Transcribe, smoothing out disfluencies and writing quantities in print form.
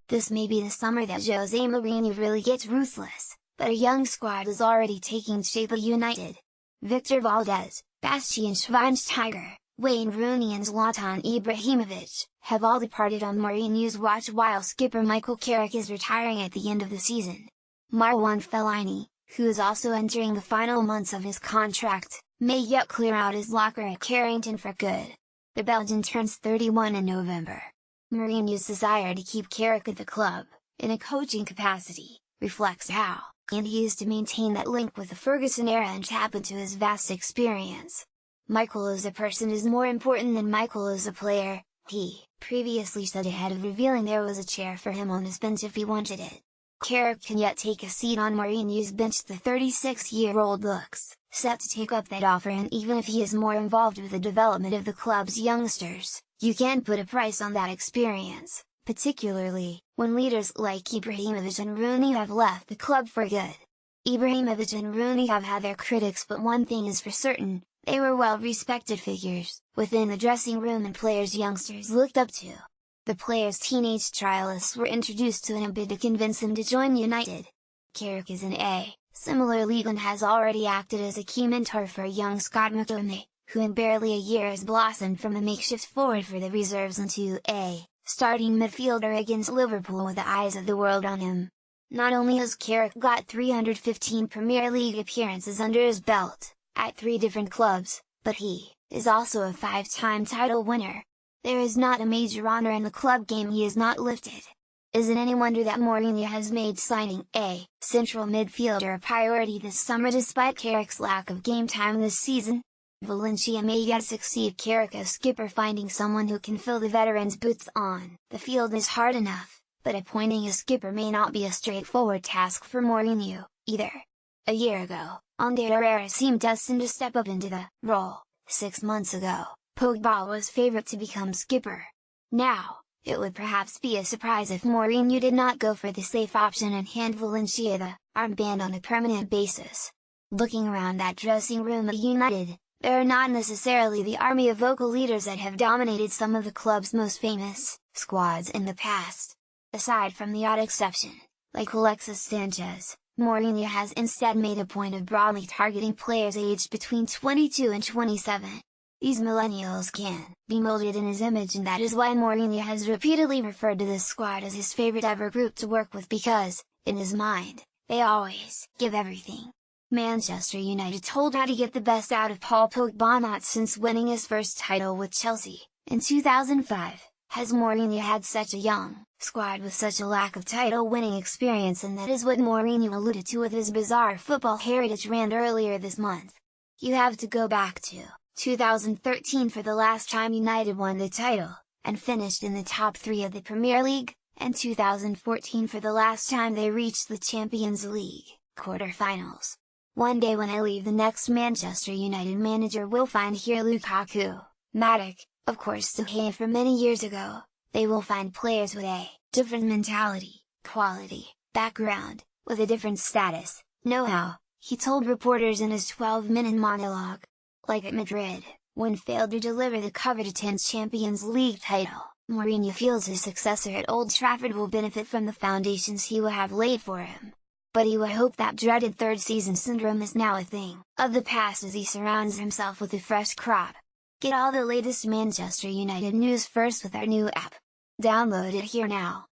this may be the summer that Jose Mourinho really gets ruthless, but a young squad is already taking shape at United. Victor Valdez, Bastian Schweinsteiger, Wayne Rooney and Zlatan Ibrahimovic, have all departed on Mourinho's watch while skipper Michael Carrick is retiring at the end of the season. Marwan Fellaini, who is also entering the final months of his contract, may yet clear out his locker at Carrington for good. The Belgian turns 31 in November. Mourinho's desire to keep Carrick at the club, in a coaching capacity, reflects how keen he is to maintain that link with the Ferguson era and tap into his vast experience. Michael as a person is more important than Michael as a player, he previously said ahead of revealing there was a chair for him on his bench if he wanted it. Carrick can yet take a seat on Mourinho's bench. The 36-year-old looks set to take up that offer, and even if he is more involved with the development of the club's youngsters, you can't put a price on that experience, particularly when leaders like Ibrahimovic and Rooney have left the club for good. Ibrahimovic and Rooney have had their critics, but one thing is for certain, they were well-respected figures within the dressing room and players youngsters looked up to. The players' teenage trialists were introduced to in a bid to convince him to join United. Carrick is in a similar league and has already acted as a key mentor for young Scott McTominay, who in barely a year has blossomed from a makeshift forward for the reserves into a starting midfielder against Liverpool with the eyes of the world on him. Not only has Carrick got 315 Premier League appearances under his belt, at 3 different clubs, but he is also a 5-time title winner. There is not a major honor in the club game he has not lifted. Is it any wonder that Mourinho has made signing a central midfielder a priority this summer despite Carrick's lack of game time this season? Valencia may yet succeed Carrick as skipper. Finding someone who can fill the veteran's boots on the field is hard enough, but appointing a skipper may not be a straightforward task for Mourinho, either. A year ago, Ander Herrera seemed destined to step up into the role. 6 months ago, Pogba was favourite to become skipper. Now, it would perhaps be a surprise if Mourinho did not go for the safe option and hand Valencia the armband on a permanent basis. Looking around that dressing room at United, there are not necessarily the army of vocal leaders that have dominated some of the club's most famous squads in the past. Aside from the odd exception, like Alexis Sanchez, Mourinho has instead made a point of broadly targeting players aged between 22 and 27. These millennials can be molded in his image, and that is why Mourinho has repeatedly referred to this squad as his favorite ever group to work with because, in his mind, they always give everything. Manchester United told how to get the best out of Paul Pogba not since winning his first title with Chelsea, in 2005, has Mourinho had such a young squad with such a lack of title-winning experience, and that is what Mourinho alluded to with his bizarre football heritage rant earlier this month. You have to go back to 2013 for the last time United won the title, and finished in the top 3 of the Premier League, and 2014 for the last time they reached the Champions League quarter-finals. One day when I leave, the next Manchester United manager will find here Lukaku, Matic, of course De Gea from many years ago. They will find players with a different mentality, quality, background, with a different status, know-how, he told reporters in his 12-minute monologue. Like at Madrid, when failed to deliver the coveted 10th Champions League title, Mourinho feels his successor at Old Trafford will benefit from the foundations he will have laid for him. But he would hope that dreaded third season syndrome is now a thing of the past as he surrounds himself with a fresh crop. Get all the latest Manchester United news first with our new app. Download it here now.